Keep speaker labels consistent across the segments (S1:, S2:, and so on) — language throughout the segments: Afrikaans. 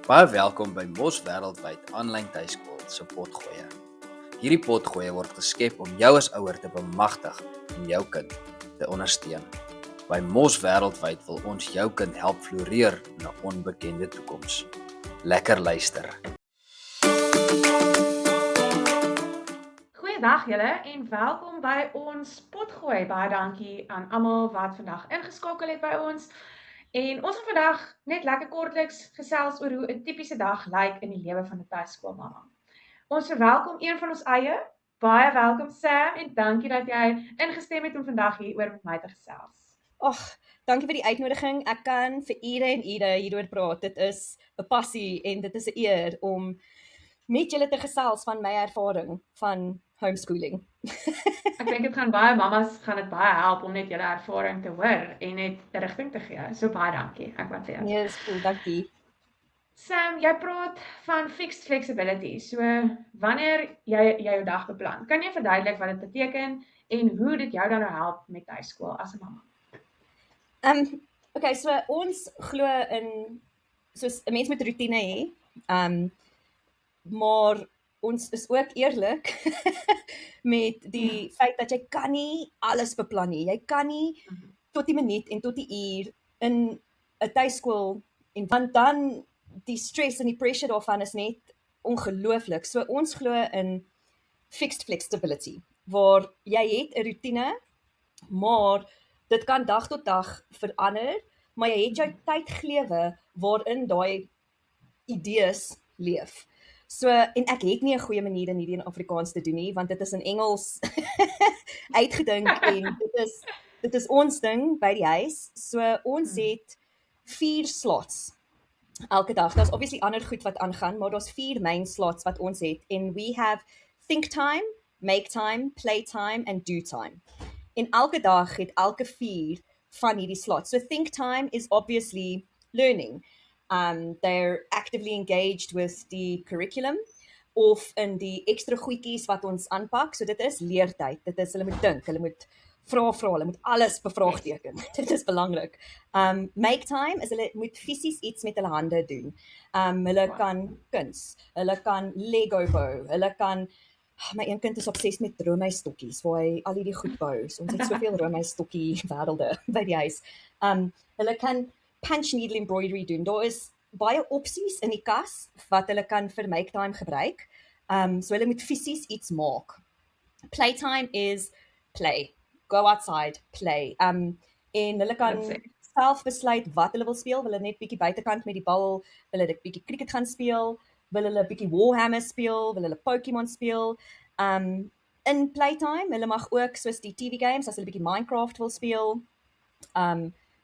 S1: Baie welkom by Mos Wêreldwyd aanlyn tuiskool se potgoeie. Hierdie potgoeie word geskep om jou as ouer te bemagtig en jou kind te ondersteun. By Mos Wêreldwyd wil ons jou kind help floreer in 'n onbekende toekoms. Lekker luister.
S2: Goeiedag julle en welkom by ons potgooi. Baie dankie aan almal wat vandag ingeskakel het by ons. En ons gaan vandag net lekker kortliks gesels oor hoe 'n tipiese dag lyk in die lewe van 'n tuiskoolmamma. Ons verwelkom een van ons eie. Baie welkom Sam en dankie dat jy ingestem het om vandag hieroor met my te gesels.
S3: Ag, dankie vir die uitnodiging. Ek kan vir ure en ure hieroor praat. Dit is 'n passie en dit is 'n eer om met julle te gesels van my ervaring van homeschooling.
S2: Ek dink dit gaan baie mammas gaan dit baie help om net julle ervaring te hoor en net 'n rigting te gee. So baie dankie. Ek waardeer.
S3: Nee, dis cool, dankie.
S2: Sam, jy praat van fixed flexibility. So wanneer jy jou dag beplan, kan jy verduidelik wat dit beteken en hoe dit jou dan nou help met tuiskool as 'n mamma?
S3: Okay, so ons glo in soos 'n mens met rotine hê. Maar ons is ook eerlik met die feit dat jy kan nie alles beplan nie. Jy kan nie tot die minuut en tot die uur in 'n tuiskool en want dan die stress en die pressure daarvan is net ongelooflik. So ons glo in fixed flexibility waar jy het 'n rotine, maar dit kan dag tot dag verander, maar jy het jou tydglewe waarin daai idees leef. So, en ek het nie 'n goeie manier in hierdie in Afrikaans te doen nie, want dit is in Engels uitgedink en dit is ons ding by die huis. So ons het 4 slots elke dag. Daar's obviously ander goed wat aangaan, maar daar's 4 main slots wat ons het. En we have think time, make time, play time and do time. En elke dag het elke 4 van hierdie slots. So think time is obviously learning. They're actively engaged with the curriculum of in die ekstra goedjies wat ons aanpak. So dit is leertyd. Dit is hulle moet dink, hulle moet vra, hulle moet alles bevraagteken. Dit is belangrik. Make time is hulle moet fisies iets met hulle hande doen. Hulle kan kuns, hulle kan Lego bou, hulle kan my een kind is obsessief met roomystokkies waar hy al hierdie goed bou. So ons het soveel roomystokkie wêrelde by die huis. Hulle kan punch needle embroidery doen. Daar is baie opsies in die kas wat hulle kan vir make time gebruik. So hulle moet fisies iets maak. Playtime is play. Go outside, play. En hulle kan self besluit wat hulle wil speel. Wil hulle net bietjie buitekant met die bal, wil hulle bietjie cricket gaan speel, wil hulle bietjie Warhammer speel, wil hulle Pokémon speel. In playtime, hulle mag ook soos die TV games, as hulle bietjie Minecraft wil speel,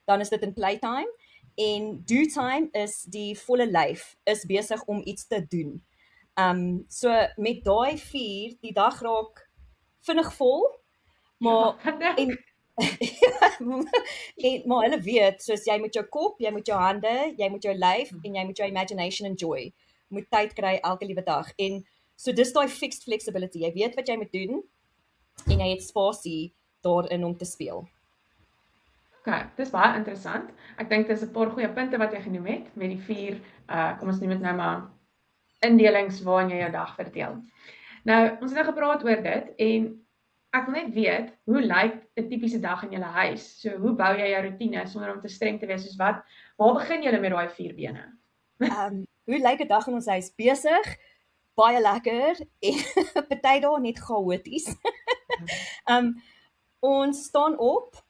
S3: dan is dit in playtime. En do time is die volle lyf is besig om iets te doen. So met daai 4, die dag raak vinnig vol, maar maar hulle weet, soos jy moet jou kop, jy moet jou hande, jy moet jou lyf en jy moet jou imagination enjoy. Moet tyd kry elke liewe dag. En so dis daai fixed flexibility. Jy weet wat jy moet doen en jy het spasie daarin om te speel.
S2: Okay, dis baie interessant. Ek dink dis 'n paar goeie punte wat jy genoem het met die 4, kom ons noem dit nou maar indelings waarin jy jou dag verdeel. Nou, ons het nou gepraat oor dit en ek wil net weet, hoe lyk 'n tipiese dag in julle huis? So, hoe bou jy jou rotine sonder om te streng te wees? Soos waar begin julle met daai 4 bene?
S3: Hoe lyk 'n dag in ons huis? Besig, baie lekker en party dae net chaoties. Ons staan op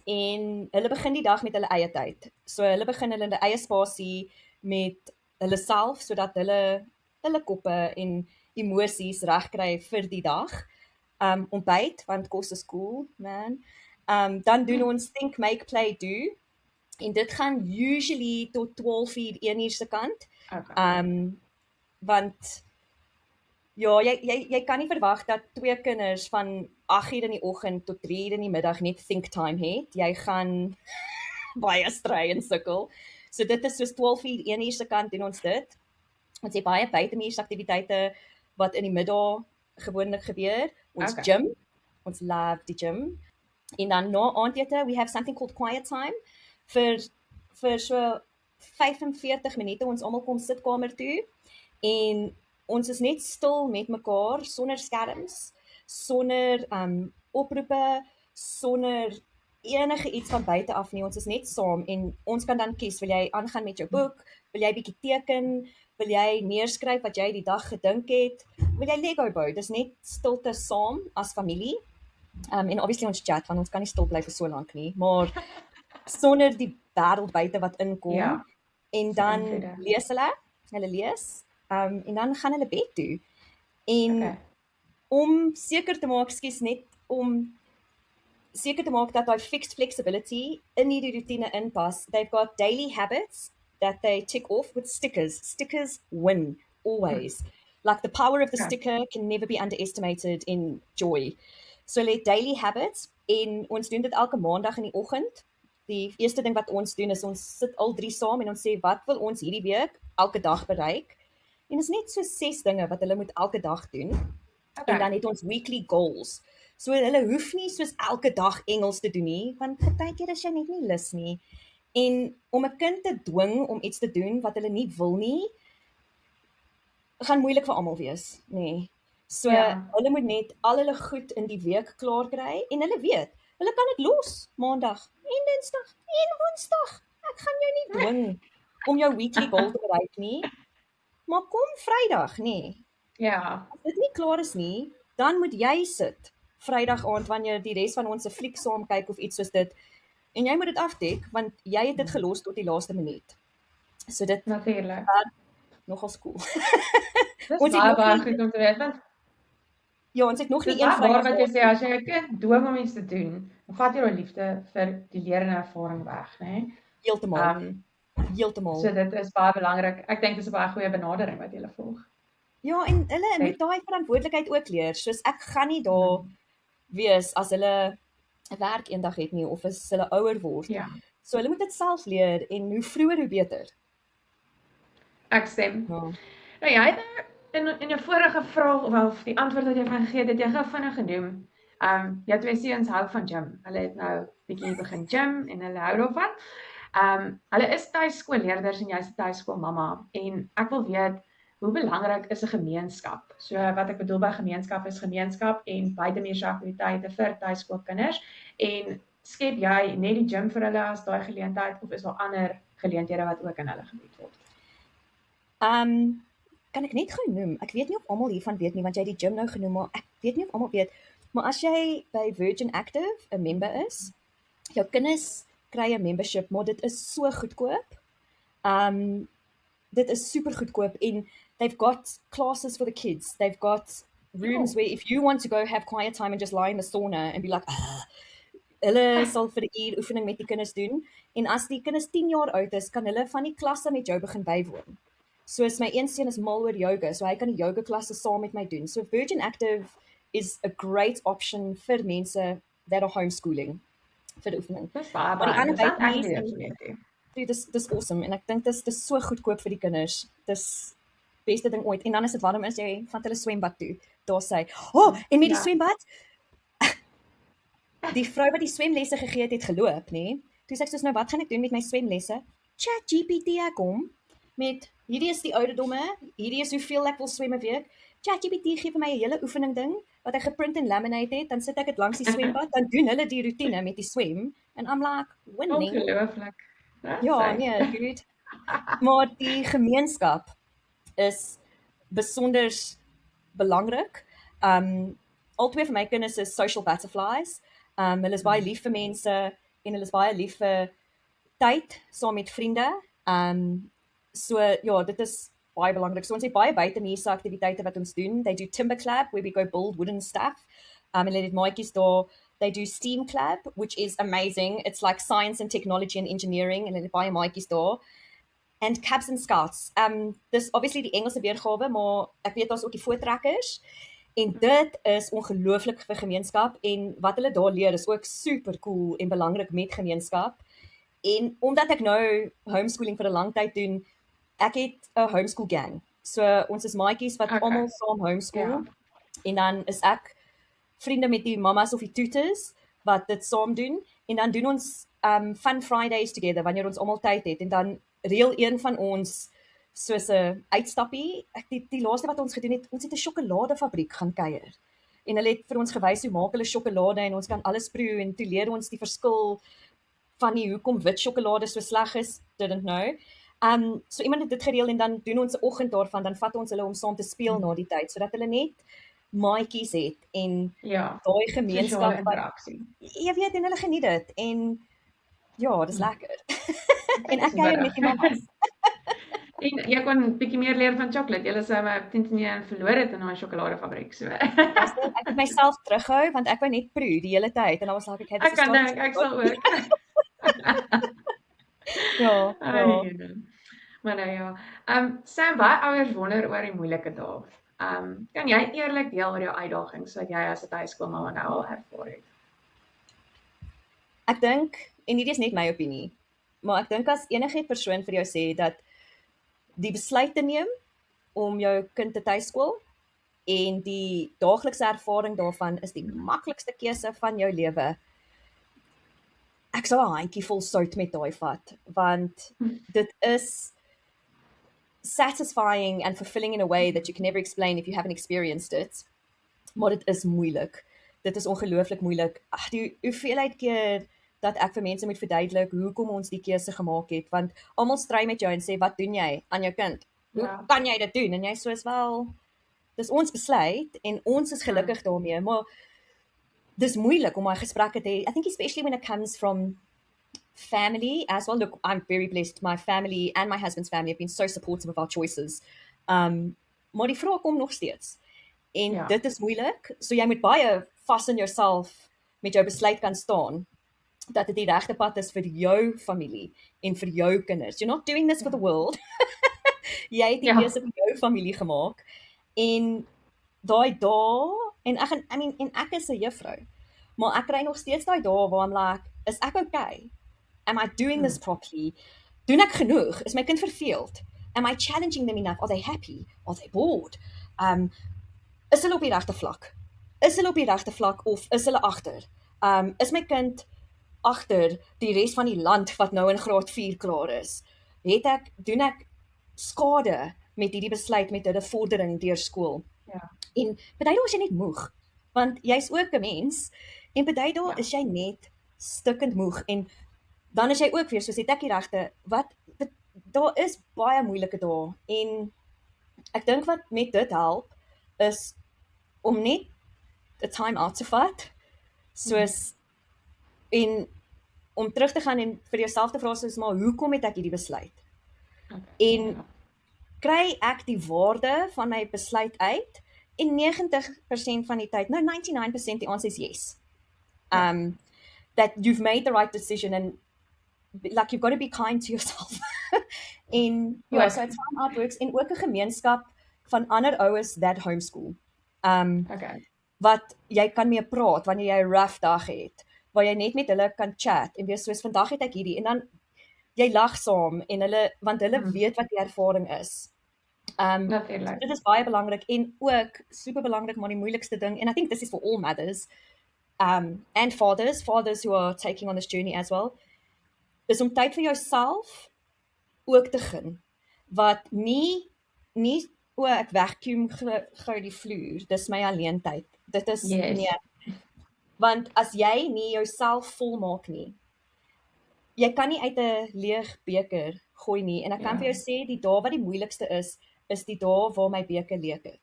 S3: en hulle begin die dag met hulle eie tyd. So hulle begin hulle in hulle eie spasie met hulle self sodat hulle koppe en emosies regkry vir die dag. Ontbyt, want kos is cool, man. Dan doen ons think, make, play, do. En dit gaan usually tot 12:00, 1:00 se kant.
S2: Okay.
S3: Want ja, jy kan nie verwag dat 2 kinders van 8:00 in die oggend tot 3:00 in die middag net think time het. Jy gaan baie stry en sukkel. So dit is soos 12:00, 1:00 se kant doen ons dit. Ons het baie buitemuursaktiwiteite wat in die middag gewoonlik gebeur. Ons gym, ons love die gym. En dan na aandete, we have something called quiet time vir so 45 minute ons almal kom sitkamer toe en ons is net stil met mekaar sonder skerms, sonder oproepe, sonder enige iets van buite af nie. Ons is net saam en ons kan dan kies, wil jy aangaan met jou boek, wil jy bietjie teken, wil jy neerskryf wat jy die dag gedink het, wil jy Lego bou, dis net stilte saam as familie. En obviously ons chat, want ons kan nie stil bly vir so lank nie, maar sonder die wêreld buite wat inkom,
S2: Ja,
S3: en
S2: so
S3: dan
S2: eenvoudig.
S3: lees hulle lees, en dan gaan hulle bed toe. En
S2: Okay.
S3: om seker te maak, net om seker te maak dat daai fixed flexibility in hierdie routine inpas, they've got daily habits that they tick off with stickers. Stickers win, always. Like the power of the
S2: Okay.
S3: sticker can never be underestimated in joy. So hulle het daily habits en ons doen dit elke maandag in die oggend. Die eerste ding wat ons doen is ons sit al 3 saam en ons sê wat wil ons hierdie week elke dag bereik. En dit is net so 6 dinge wat hulle moet elke dag doen. En dan het ons weekly goals. So hulle hoef nie soos elke dag Engels te doen nie, want partykeer is jy net nie lus nie. En om 'n kind te dwing om iets te doen wat hulle nie wil nie, gaan moeilik vir almal wees, nê. Nee. So
S2: Ja.
S3: hulle moet net al hulle goed in die week klaar kry en hulle weet, hulle kan dit los maandag en dinsdag en woensdag. Ek gaan jou nie dwing om jou weekly goal te bereik nie. Maar kom Vrydag, nê.
S2: Ja,
S3: As dit nie klaar is nie, dan moet jy sit Vrydag aand wanneer die res van ons 'n fliek saam kyk of iets soos dit en jy moet dit afdek want jy het dit gelos tot die laaste minuut. So dit
S2: natuurlik.
S3: nogal cool.
S2: Dis
S3: Ons het
S2: baie
S3: nog
S2: baie
S3: nie-
S2: goed om te weet, want
S3: Ja, ons het nog
S2: dis
S3: nie een
S2: baie waar
S3: Vrydag
S2: wat jy sê, as jy 'n kind dwing om iets te doen, dan vat jy daai liefde vir die lerende ervaring weg, né?
S3: heeltemal. Heeltemal.
S2: So dit is baie belangrik. Ek dink dis 'n baie goeie benadering wat jy volg.
S3: Ja, en hulle
S2: Kijk.
S3: moet daai verantwoordelikheid ook leer. Soos ek gaan nie daar wees as hulle 'n werk eendag het nie of as hulle ouer word.
S2: Ja,
S3: So hulle moet dit self leer en hoe vroeër hoe beter.
S2: ek stem.
S3: Ja.
S2: Nou jy het in jou vorige vraag of die antwoord wat jy van gegee het jy gou vinnig genoem. Jou twee seuns hou van gym. Hulle het nou bietjie begin gym en hulle hou daarvan. Hulle is tuiskoolleerders en jy's 'n tuiskoolmamma en ek wil weet hoe belangrik is 'n gemeenskap? So wat ek bedoel by gemeenskap is gemeenskap en buitemuurse aktiwiteite vir tuiskoolkinders en skep jy net die gym vir hulle as daai geleentheid of is daar ander geleenthede wat ook in hulle gebied word?
S3: Kan ek net gou noem, ek weet nie of almal hiervan weet nie, want jy het die gym nou genoem, maar ek weet nie of almal weet, maar as jy by Virgin Active 'n member is, jou kinders kry 'n membership, maar dit is so goedkoop. Dit is super goedkoop en they've got classes for the kids. They've got rooms where if you want to go have quiet time and just lie in the sauna and be like, hulle sal vir 'n uur oefening met die kinders doen. En as die kinders 10 jaar oud is, kan hulle van die klasse met jou begin bywoon. Soos my een seun is mal oor yoga, so hy kan die yoga klasse saam met my doen. So Virgin Active is a great option vir mense that are homeschooling vir die oefening.
S2: Dis baie
S3: Maar die ander
S2: interessant. Ek
S3: buitemuurse-
S2: weet nie weet nie.
S3: Nee, dis awesome en ek dink dis so goedkoop vir die kinders. Dis beste ding ooit. En dan is dit warm as jy van hulle swembad toe. Daar sê, en met die
S2: Ja.
S3: swembad die vrou wat die swemlesse gegee het geloop, nê? Toe sê ek soos nou wat gaan ek doen met my swemlesse? ChatGPT ek hom met hierdie is die ouderdomme, hierdie is hoeveel ek wil swem 'n week. ChatGPT gee vir my 'n hele oefening ding wat hy geprint en laminate het, dan sit ek dit langs die swembad, dan doen hulle die roetine met die swem en I'm like winning.
S2: Ongelooflik.
S3: Ja, nee, dude. Maar die gemeenskap is besonder belangrik. Al twee van my kinders is social butterflies. Hulle is baie lief vir mense en hulle is baie lief vir tyd saam met vriende. So ja, dit is baie belangrik. So ons het baie buitemuurse aktiwiteite wat ons doen. They do timber club where we go build wooden stuff. En hulle het maatjies daar. They do STEAM Club, which is amazing. It's like science and technology and engineering, and hulle het baie maatjies daar. And Cubs and Scouts. Dis obviously die Engelse weergawe, maar ek weet daar's ook die voortrekkers. En dit is ongelooflik vir gemeenskap en wat hulle daar leer is ook super cool en belangrik met gemeenskap. En omdat ek nou homeschooling vir 'n lang tyd doen, ek het 'n homeschool gang. So ons is maatjies wat almal saam homeschool.
S2: Ja.
S3: En dan is ek vriende met die mamas of die tutors wat dit saam doen en dan doen ons fun Fridays together wanneer ons almal tyd het en dan reël een van ons soos 'n uitstappie. Die laaste wat ons gedoen het, ons het 'n sjokoladefabriek gaan kuier. En hulle het vir ons gewys hoe maak hulle sjokolade en ons kan alles proe en toe leer ons die verskil van die hoekom wit sjokolade so sleg is, didn't know. So iemand het dit gereël en dan doen ons 'n oggend daarvan, dan vat ons hulle om saam te speel na die tyd, sodat hulle net maatjies het en
S2: Ja,
S3: daai
S2: sosiale
S3: gemeenskap wat
S2: interaksie.
S3: jy weet en hulle geniet dit en ja, dis lekker. En ek
S2: Dis
S3: kuier
S2: middag.
S3: met die mammas.
S2: En jy kon 'n bietjie meer leer van sjokolade. Julle sou my 10 verloor het in daai sjokoladefabriek so.
S3: Ek het myself terughou want ek wou net proe die hele tyd en dan was ek
S2: Ek kan dink, ek sal ook.
S3: Ja.
S2: Maar nou ja. Sam, baie ouers wonder oor die moeilike dae. Kan jy eerlik deel oor jou uitdagings wat jy as 'n tuiskoolmamma nou al ervaar het?
S3: Ek dink, en hierdie is net my opinie, maar ek dink as enige persoon vir jou sê dat die besluit te neem om jou kind te tuiskool en die daaglikse ervaring daarvan is die maklikste keuse van jou lewe. Ek sou 'n handjie vol sout met daai vat, want dit is satisfying and fulfilling in a way that you can never explain if you haven't experienced it. Maar dit is moeilik. Dit is ongelooflik moeilik. Ag, die hoeveelheid keer dat ek vir mense moet verduidelik hoekom ons die keuse gemaak het, want almal stry met jou en sê wat doen jy aan jou kind? Hoe
S2: Ja.
S3: kan jy dit doen? En jy soos wel, dis ons besluit en ons is gelukkig daarmee, maar dis moeilik om daai gesprekke te hê. I think especially when it comes from family as well. Look, I'm very blessed. My family and my husband's family have been so supportive of our choices. Maar die vraag kom nog steeds. En
S2: Ja.
S3: dit is moeilik. So jy moet baie vas in jouself met jou besluit kan staan dat dit die regte pad is vir jou familie en vir jou kinders. You're not doing this for the world. Jy het die
S2: Ja.
S3: keuse vir jou familie gemaak. En daai dae en ek is 'n juffrou. Maar ek kry nog steeds daai dae waar I'm like, is ek okay? Am I doing this properly? Doen ek genoeg? Is my kind verveeld? Am I challenging them enough? Are they happy? Are they bored? Is hulle op die regte vlak? Is hulle op die regte vlak of is hulle agter? Is my kind agter die res van die land wat nou in graad 4 klaar is? Doen ek skade met hierdie besluit met hulle vordering deur skool?
S2: Ja.
S3: En party dae is jy net moeg, want jy's ook 'n mens en party dae is jy net stikkend moeg en dan is jy ook weer soos het ek die regte daar is baie moeilike dae en ek dink wat met dit help is om net 'n time out te vat soos en om terug te gaan en vir jouself te vra soos maar hoekom het ek hierdie besluit? En kry ek die waarde van my besluit uit en 90% van die tyd, nou 99% die answer is yes. That you've made the right decision and like you've got to be kind to yourself. En ja, so it's time out works en ook 'n gemeenskap van ander ouers that homeschool.
S2: Okay.
S3: Wat jy kan mee praat wanneer jy 'n rough dag het, waar jy net met hulle kan chat en wees soos vandag het ek hierdie en dan jy lag saam en want hulle weet wat die ervaring is.
S2: Natuurlik.
S3: Dit is baie belangrik en ook super belangrik maar die moeilikste ding and I think this is for all mothers and fathers who are taking on this journey as well, is om tyd vir jouself ook te gun. Wat nie ek vacuum gou die vloer, dis my alleen tyd. Dit is
S2: Yes.
S3: nee. Want as jy nie jouself volmaak nie, jy kan nie uit 'n leeg beker gooi nie en ek kan vir jou sê die dae wat die moeilikste is die dae waar my beker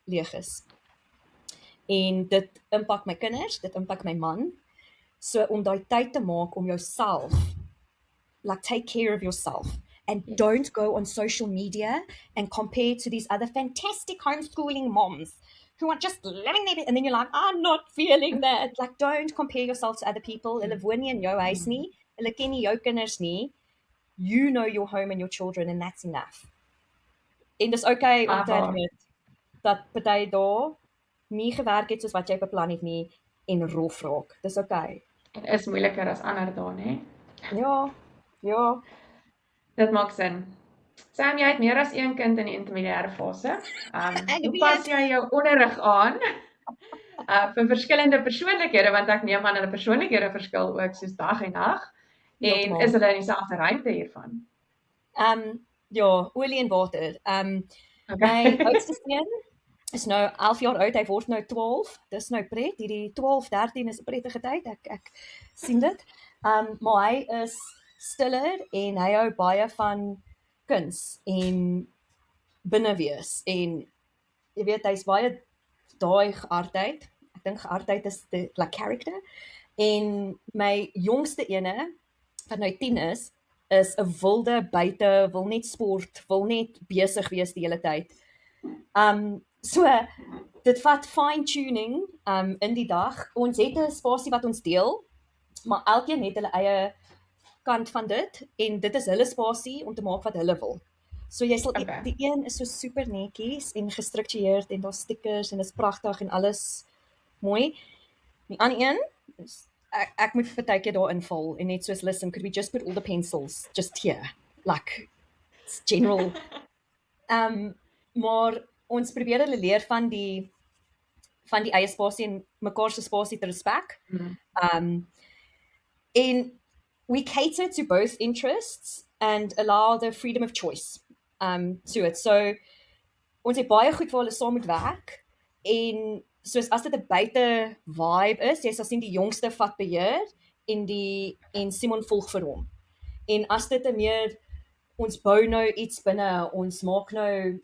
S3: leeg is. En dit impak my kinders, dit impak my man. So om daai tyd te maak om jouself, like take care of yourself and don't go on social media and compare to these other fantastic homeschooling moms who are just living their and then you're like, I'm not feeling that. Like don't compare yourself to other people. Hulle woon nie in jou huis nie. Hulle ken nie jou kinders nie. You know your home and your children and that's enough. En dis okay om te admit dat party dae nie gewerk het soos wat jy beplan het nie en rof raak. Dis okay.
S2: En is moeiliker as ander dae, né?
S3: Ja.
S2: Dit maak sin. Sam, jy het meer as een kind in die intermediêre fase. Hoe
S3: weet.
S2: pas jy jou onderrig aan vir verskillende persoonlikhede, want ek neem aan hulle persoonlikhede verskil ook soos dag en nag. En
S3: Heeltemal.
S2: is hulle in dieselfde ruimte hiervan?
S3: ja, olie en water.
S2: Okay.
S3: My oudste seun is nou 11 jaar oud, hy word nou 12. Dis nou pret, hierdie 12, 13 is 'n prettige tyd. Ek sien dit. Maar hy is stiller en hy hou baie van kuns en binne wees en jy weet hy's baie daai geaardheid. Ek dink geaardheid is die like character. En my jongste ene wat nou 10 is 'n wilde buite, wil net sport, wil net besig wees die hele tyd. So dit vat fine tuning in die dag. Ons het 'n spasie wat ons deel, maar elkeen het hulle eie kant van dit en dit is hulle spasie om te maak wat hulle wil. So jy sal
S2: Okay.
S3: die een is so super netjies en gestruktureerd en daar's stickers en dit is pragtig en alles mooi. Die ander een is ek moet partykeer daar inval en net soos listen, could we just put all the pencils just here? Like it's general. Maar ons probeer hulle leer van die eie spasie en mekaar se spasie te respek. And we cater to both interests and allow the freedom of choice to it. So ons het baie goed waar hulle saam moet werk en soos as dit 'n buite vibe is, jy sal sien die jongste vat beheer en Simon volg vir hom. En as dit 'n meer ons bou nou iets binne, ons maak nou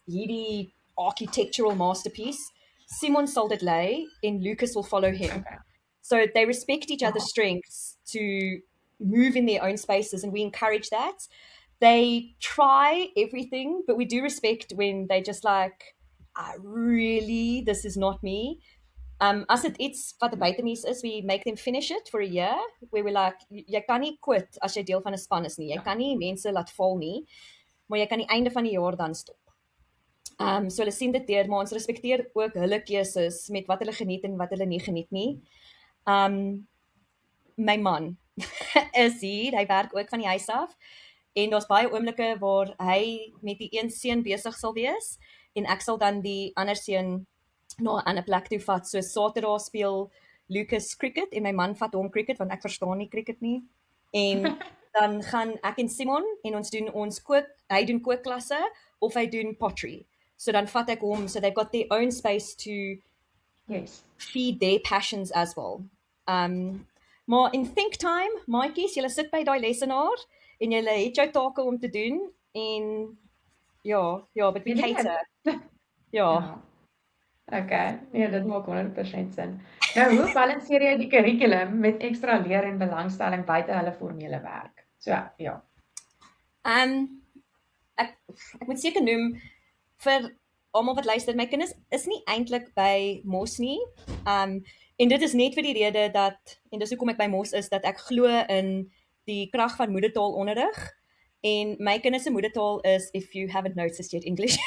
S3: hierdie architectural masterpiece, Simon sal dit lei en Lucas will follow him.
S2: Okay.
S3: So they respect each other's strengths to move in their own spaces and we encourage that. They try everything, but we do respect when they just like, really, this is not me. As dit iets wat 'n buitemies is, we make them finish it for a year, where we're like, jy kan nie quit as jy deel van 'n span is nie. Jy kan nie mense laat val nie, maar jy kan die einde van die jaar dan stop. So hulle sien dit deur, maar ons respekteer ook hulle keuses met wat hulle geniet en wat hulle nie geniet nie. My man is hier, hy werk ook van die huis af en daar's baie oomblikke waar hy met die een seun besig sal wees en ek sal dan die ander seun na 'n ander plek toe vat. So Saterdag speel Lucas cricket en my man vat hom cricket want ek verstaan nie cricket nie. En dan gaan ek en Simon en ons doen ons hy doen kookklasse of hy doen pottery. So dan vat ek hom, so they've got their own space to
S2: Yes.
S3: feed their passions as well. Maar in think time, maatjies, julle sit by daai lesenaar en julle het jou take om te doen en ja, but we cater. Ja.
S2: Okay, nee, dit maak 100% sin. Nou, hoe balanseer jy die kurrikulum met ekstra leer en belangstelling buite hulle formele werk? So, ja.
S3: Ek moet seker noem vir almal wat luister, my kinders is nie eintlik by Mos nie. En dit is net vir die rede dat, en dis hoekom ek by Mos is, dat ek glo in die krag van moedertaalonderrig. En my kinders se moedertaal is, if you haven't noticed yet, English.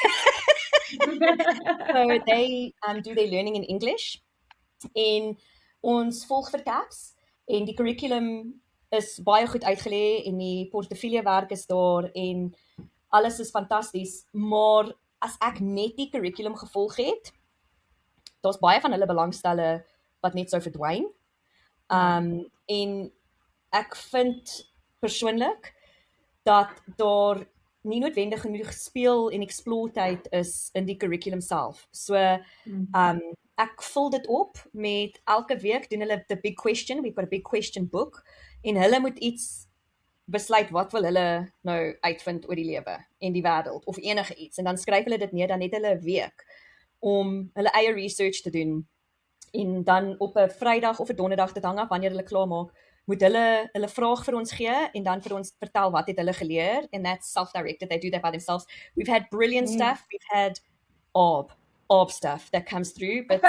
S3: So they do their learning in English. En ons volg vir CAPS en die curriculum is baie goed uitgelê en die portefeuljewerk is daar en alles is fantasties, maar as ek net die curriculum gevolg het, daar's baie van hulle belangstelle wat net sou verdwyn. En ek vind persoonlik dat daar nie noodwendig genoeg speel en explore tyd is in die curriculum self. So ek vul dit op met elke week doen hulle the big question, we've got a big question book en hulle moet iets besluit wat wil hulle nou uitvind oor die lewe en die wêreld of enige iets en dan skryf hulle dit neer, dan het hulle 'n week om hulle eie research te doen en dan op 'n Vrydag of 'n Donderdag, dit hang af wanneer hulle klaar maak, moet hulle vraag vir ons gee en dan vir ons vertel wat het hulle geleer and that's self-directed, they do that by themselves. We've had brilliant stuff, we've had orb stuff that comes through, but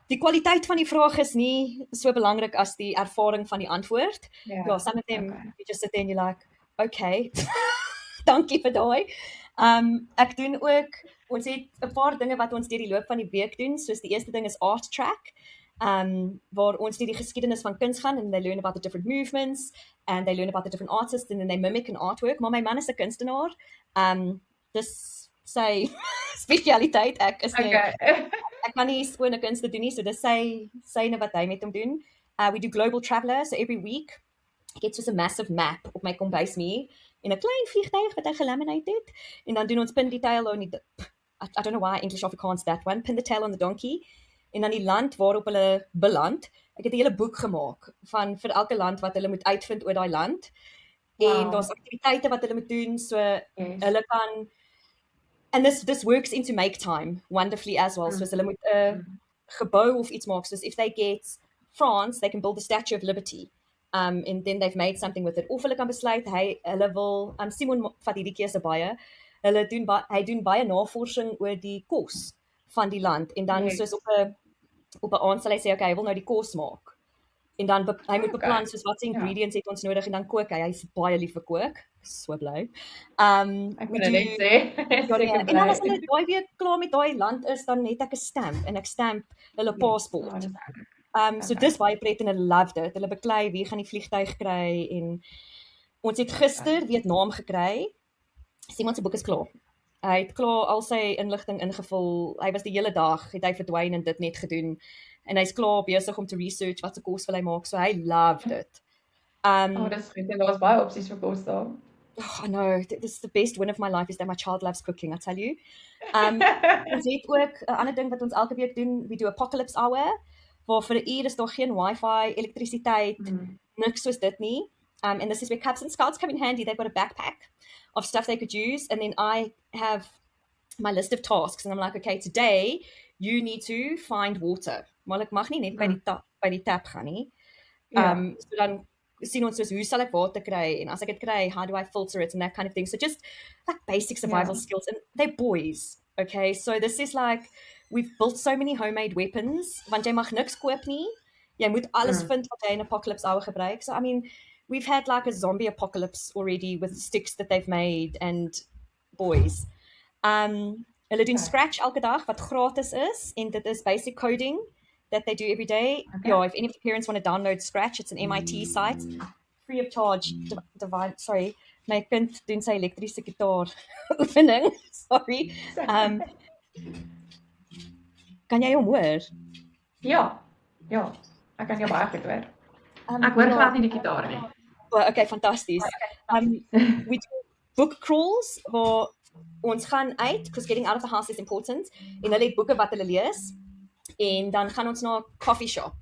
S3: die kwaliteit van die vraag is nie so belangrik as die ervaring van die antwoord. Ja, some of them, you just sit there and you're like, okay, dankie vir daai. Ek doen ook, ons het 'n paar dinge wat ons deur die loop van die week doen, soos die eerste ding is art track, waar ons deur die geskiedenis van kuns gaan and they learn about the different movements and they learn about the different artists and then they mimic an artwork. Maar my man is 'n kunstenaar. Dis sy spesialiteit. Ek is ek kan nie skone kunste doen nie, so dis syne wat hy met hom doen. We do global traveller, so every week ek het soos 'n massive map op my kombuismuur en 'n klein vliegtuig wat hy gelaminate het en dan doen ons pin die tail on die I don't know why English Afrikaans that one, pin the tail on the donkey en dan die land waarop hulle beland. Ek het 'n hele boek gemaak van vir elke land wat hulle moet uitvind oor daai land. En daar's aktiwiteite wat hulle moet doen so hulle kan and this works into make time wonderfully as well. So hulle moet 'n gebou of iets maak. So if they get France, they can build the Statue of Liberty. And then they've made something with it. Of hulle kan besluit hulle wil Simon vat hierdie keuse baie. Hy doen baie navorsing oor die kos van die land en dan soos op 'n aand sal hy sê okay, hy wil nou die kos maak. En dan hy moet beplan soos wat se ingredients het ons nodig en dan kook hy. Hy's baie lief vir kook. So bly.
S2: Ek moet net sê.
S3: En dan as hulle daai week klaar met daai land is, dan het ek 'n stamp en ek stamp hulle paspoort. So dis baie pret en hulle loved it. Hulle beklei wie gaan die vliegtuig kry en ons het gister Vietnam gekry. Simon se boek is klaar. Hy het klaar al sy inligting ingevul. Hy was die hele dag, het hy verdwyn en dit net gedoen. En hy's klaar besig om te research wat se kos wil hy maak. So hy loved it.
S2: Dis goed. En daar was baie opsies vir kos daar.
S3: I know, this is the best win of my life is that my child loves cooking, I tell you. Ons het ook 'n ander ding wat ons elke week doen, we do apocalypse hour, waar vir 'n uur is daar geen wifi, elektrisiteit, niks soos dit nie. And this is where Cubs and Scouts come in handy. They've got a backpack of stuff they could use. And then I have my list of tasks. And I'm like, okay, today you need to find water. Maar ek mag nie net by die tap gaan nie. So dan sien ons soos, hoe sal ek water kry? En as ek dit kry, how do I filter it? And that kind of thing. So just like basic survival skills. And they're boys, okay? So this is like, we've built so many homemade weapons. Want jy mag niks koop nie. Jy moet alles vind wat jy in Apocalypse Hour gebruik. So I mean, we've had like a zombie apocalypse already with sticks that they've made and boys. Hulle doen Scratch elke dag wat gratis is en dit is basic coding that they do every day. Yeah, if any of the parents want to download Scratch, it's an MIT site, free of charge. Sorry, my kind doen sy elektriese gitaar oefening. Sorry. Kan jy hom hoor?
S2: Ja, ek kan jou baie goed hoor. Ek hoor glad nie die gitaar nie.
S3: Okay, fantasties. We do book crawls waar ons gaan uit, because getting out of the house is important, en hulle het boeke wat hulle lees, en dan gaan ons na 'n coffee shop,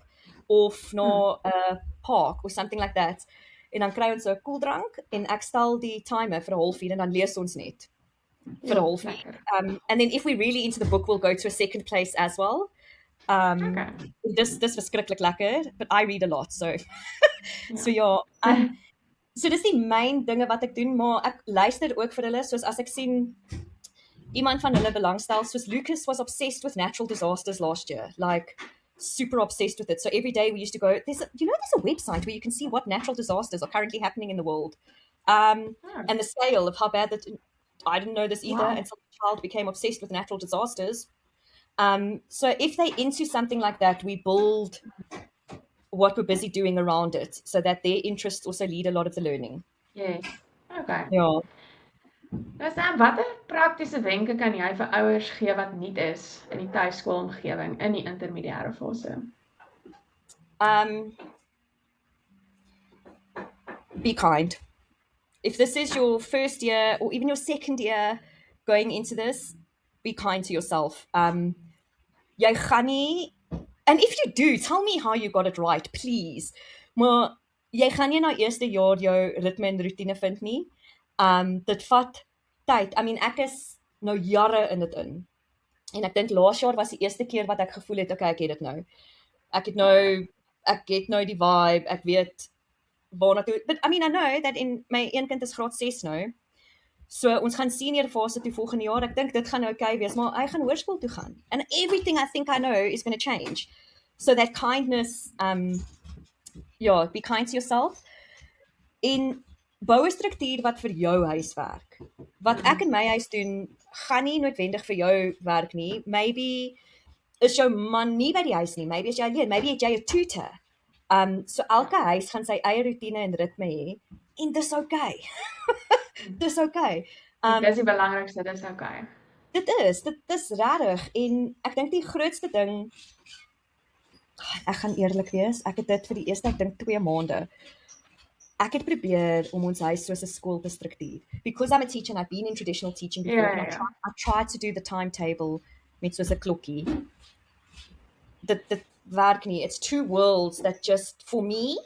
S3: of na 'n park, or something like that, en dan kry ons 'n koeldrank, en ek stel die timer vir 'n halfuur, en dan lees ons net, vir 'n halfuur. And then if we're really into the book, we'll go to a second place as well. Dis verskriklik lekker, but I read a lot, so so ja, so dis die main dinge wat ek doen, maar ek luister ook vir hulle, soos as ek sien iemand van hulle belangstel, soos Lucas was obsessed with natural disasters last year, like super obsessed with it. So every day we used to go, there's a website where you can see what natural disasters are currently happening in the world, and the scale of how bad that, I didn't know this either until the child became obsessed with natural disasters. So if they're into something like that, we build what we're busy doing around it, so that their interests also lead a lot of the learning.
S2: Yes, okay.
S3: Ja.
S2: Nou Sam, watter praktiese wenke kan jy vir ouers gee wat nuut is in die tuiskoolomgewing in die intermediêre fase?
S3: Be kind. If this is your first year or even your second year going into this, be kind to yourself. Jy gaan nie, and if you do, tell me how you got it right, please. Maar jy gaan nie na eerste jaar jou ritme en routine vind nie. Dit vat tyd. I mean, ek is nou jare in dit in. En ek dink laas jaar was die eerste keer wat ek gevoel het, okay, ek het dit nou. Ek het nou die vibe, ek weet waarna toe. But I mean, I know that in my een kind is graad 6 nou. So ons gaan senior fase toe volgende jaar. Ek dink dit gaan okay wees, maar hy gaan hoërskool toe gaan. And everything I think I know is going to change. So that kindness, be kind to yourself. En bou 'n struktuur wat vir jou huis werk. Wat ek in my huis doen, gaan nie noodwendig vir jou werk nie. Maybe is jou man nie by die huis nie. Maybe is jy alleen. Maybe het jy 'n tutor. So elke huis gaan sy eie routine en ritme hê. En dis okay. Dis okay.
S2: Dis die belangrikste, dis okay.
S3: Dit is regtig. En ek dink die grootste ding, ek gaan eerlik wees, ek het dit vir die eerste, ek dink 2 maande. ek het probeer om ons huis soos 'n skool te struktuur. Because I'm a teacher and I've been in traditional teaching before, and I tried to do the timetable met soos 'n klokkie. Dit werk nie. It's two worlds that just, for me,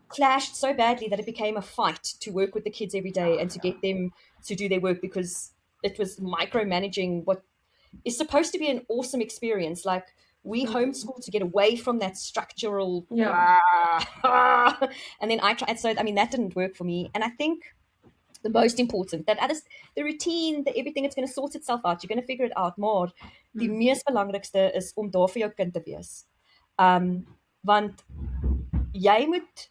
S3: clashed so badly that it became a fight to work with the kids every day and to get them to do their work, because it was micromanaging what is supposed to be an awesome experience. Like, we homeschool to get away from that structural, and then I tried, so I mean, that didn't work for me. And I think the most important, that others, the routine, everything, it's going to sort itself out. You're going to figure it out. Maar die mees belangrikste is om daar vir jou kind te wees. Want jy moet,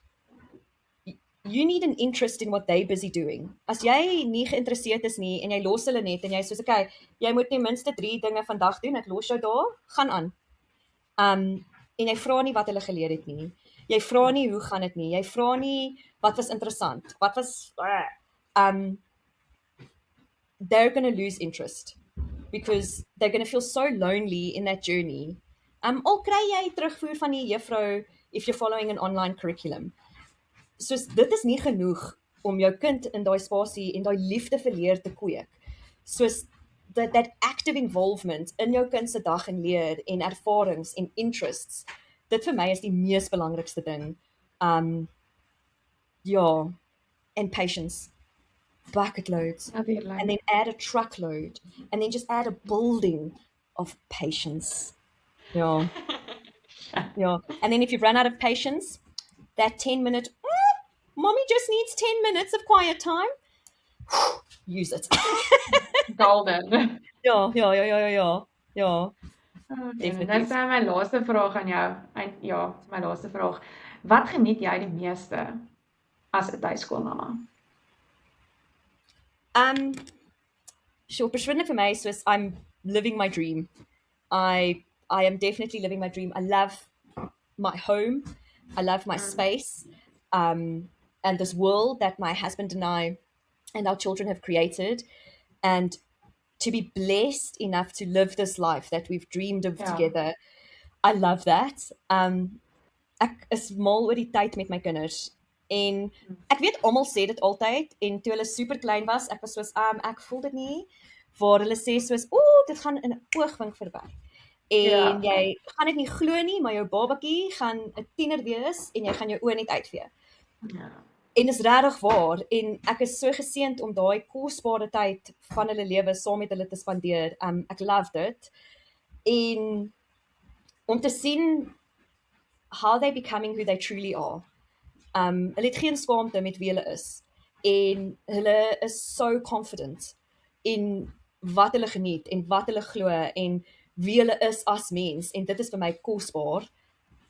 S3: you need an interest in what they're busy doing. As jy nie geïnteresseerd is nie en jy los hulle net en jy soos, okay, jy moet ten minste 3 dinge vandag doen, ek los jou daar, gaan aan. En jy vra nie wat hulle geleer het nie. Jy vra nie hoe gaan dit nie. Jy vra nie wat was interessant. Wat was they're going to lose interest because they're going to feel so lonely in that journey. Al kry jy terugvoer van die juffrou if you're following an online curriculum. Soos dit is nie genoeg om jou kind in daai spasie en daai liefde vir leer te kweek. Soos that active involvement in jou kind se dag en leer en ervarings en interests. Dit vir my is die mees belangrikste ding. And patience. Bucket loads. And then add a truckload. And then just add a building of patience. Yeah. And then if you've run out of patience, that 10-minute, mommy just needs 10 minutes of quiet time. Use it.
S2: Golden.
S3: Ja.
S2: Definitief. Dan is my laaste vraag aan jou. My laaste vraag. Wat geniet jy die meeste as 'n tuiskoolmamma?
S3: Persoonlik vir my, soos I'm living my dream. I am definitely living my dream. I love my home. I love my space. And this world that my husband and I and our children have created. And to be blessed enough to live this life that we've dreamed of together. I love that. Ek is mal oor die tyd met my kinders. En ek weet almal sê dit altyd en toe hulle super klein was, ek was soos ek voel dit nie, waar hulle sê soos dit gaan in 'n oogwink verby. En jy gaan dit nie glo nie, maar jou babatjie gaan 'n tiener wees en jy gaan jou oë net uitvee. En is regtig waar en ek is so geseënd om daai kosbare tyd van hulle lewe saam met hulle te spandeer. Ek love dit. En om te sien how they becoming who they truly are. Hulle het geen skaamte met wie hulle is. En hulle is so confident in wat hulle geniet en wat hulle glo en wie hulle is as mens. En dit is vir my kosbaar.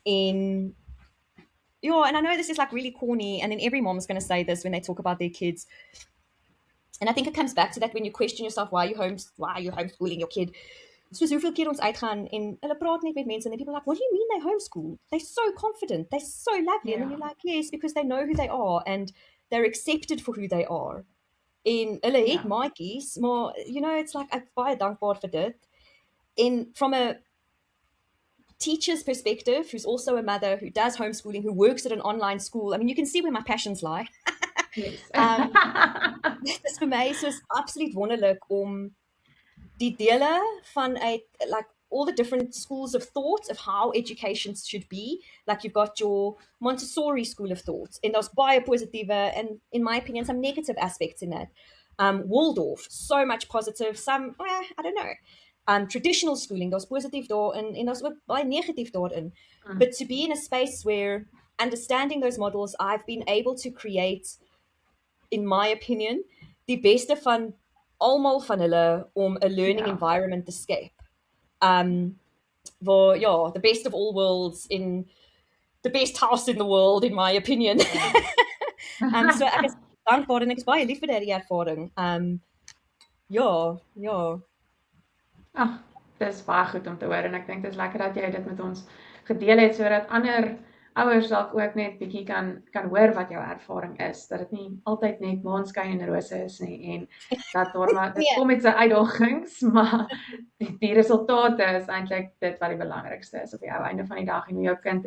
S3: And I know this is like really corny, and then every mom's going to say this when they talk about their kids. And I think it comes back to that when you question yourself, why are you homeschooling your kid? Soos hoeveel keer ons uitgaan en hulle praat net met mense and people are like, what do you mean they homeschool? They're so confident, they're so lovely. And then you're like, yes, because they know who they are and they're accepted for who they are. En hulle het maatjies, maar it's like ek baie dankbaar vir dit. And from a teacher's perspective, who's also a mother who does homeschooling, who works at an online school, I mean, you can see where my passions lie.
S2: Yes.
S3: Dit is vir my soos absoluut wonderlik om die dele vanuit like all the different schools of thought of how education should be. Like you've got your Montessori school of thought, and there's baie positiewe and in my opinion some negative aspects in that. Waldorf, so much positive, some I don't know. Traditional schooling, there's positief daarin en there's ook baie negatief daarin. But to be in a space where understanding those models, I've been able to create, in my opinion, die beste van almal van hulle om 'n learning environment te skep. The best of all worlds in the best house in the world, in my opinion. So ek is dankbaar en ek is baie lief vir daardie ervaring.
S2: Dis baie goed om te hoor en ek dink dit is lekker dat jy dit met ons gedeel het sodat ander ouers dalk ook net bietjie kan hoor wat jou ervaring is, dat dit nie altyd net maanskyn en rose is nie en dat daar maar dit
S3: Nee.
S2: kom met sy uitdagings, maar die resultate is eintlik dit wat die belangrikste is op die einde van die dag en hoe jou kind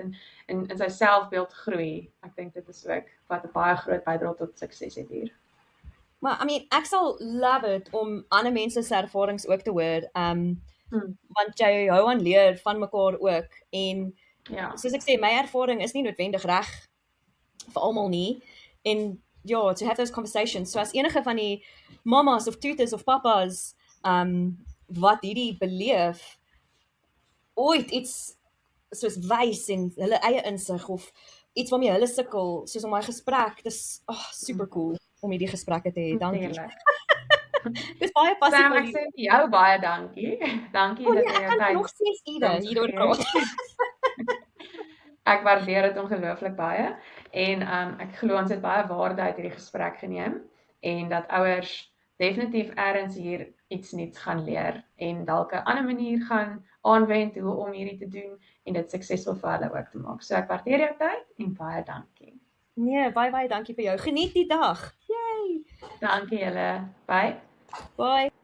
S2: in sy selfbeeld groei. Ek dink dit is ook wat 'n baie groot bydrae tot sukses het hier.
S3: Maar I mean, ek sal love it om ander mense se ervarings ook te hoor. Want jy hou aan leer van mekaar ook en
S2: Ja.
S3: soos ek sê, my ervaring is nie noodwendig reg vir almal nie. En ja, to have those conversations. So as enige van die mamas of tutors of papas wat hierdie beleef ooit iets soos wys en hulle eie insig of iets waarmee hulle sukkel, soos om my gesprek, dis super cool om hierdie gesprekke te hê. Dankie. Dis baie passief.
S2: Sam, ek sê vir jou baie dankie. Dankie dat jy jou tyd
S3: nog 6 ure hieroor praat.
S2: Ek waardeer dit ongelooflik baie en ek glo ons het baie waarde uit hierdie gesprek geneem en dat ouers definitief ergens hier iets nuuts gaan leer en dalk 'n ander manier gaan aanwend hoe om hierdie te doen en dit suksesvol vir hulle ook te maak. So ek waardeer jou tyd en baie dankie.
S3: Nee, baie dankie vir jou. Geniet die dag. Yay!
S2: Dankie julle. Bye.
S3: Bye.